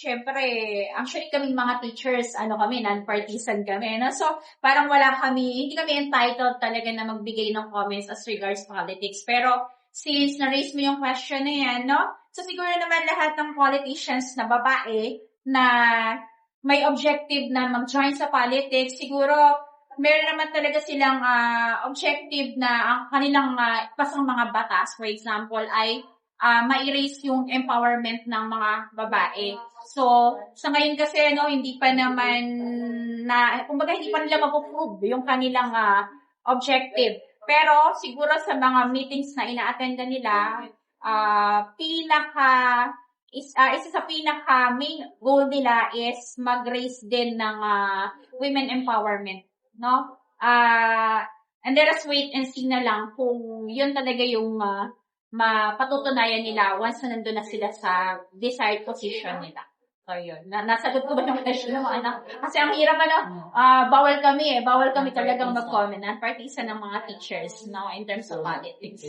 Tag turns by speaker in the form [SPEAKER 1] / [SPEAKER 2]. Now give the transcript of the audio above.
[SPEAKER 1] syempre, actually kaming mga teachers, kami, non-partisan kami, no? So, parang hindi kami entitled talaga na magbigay ng comments as regards politics. Pero, since na-raise mo yung question na yan, no? So, siguro naman lahat ng politicians na babae na may objective na mag-join sa politics, siguro, meron naman talaga silang objective na ang kanilang pasang mga batas, for example, ay ma-erase yung empowerment ng mga babae. So, sa ngayon kasi, hindi pa naman kumbaga hindi pa nila mag-approve yung kanilang objective. Pero, siguro sa mga meetings na ina-attenda nila, isa sa pinaka main goal nila is mag-raise din ng women empowerment, no? And let us wait and see na lang kung yun talaga yung mapatutunayan nila once na nandun na sila sa desired position nila. So, yun. Nasagot ko ba yung question mo, anak? Kasi ang hirap, bawal kami talagang mag-comment. Non-partisan ng mga teachers, no, in terms of politics.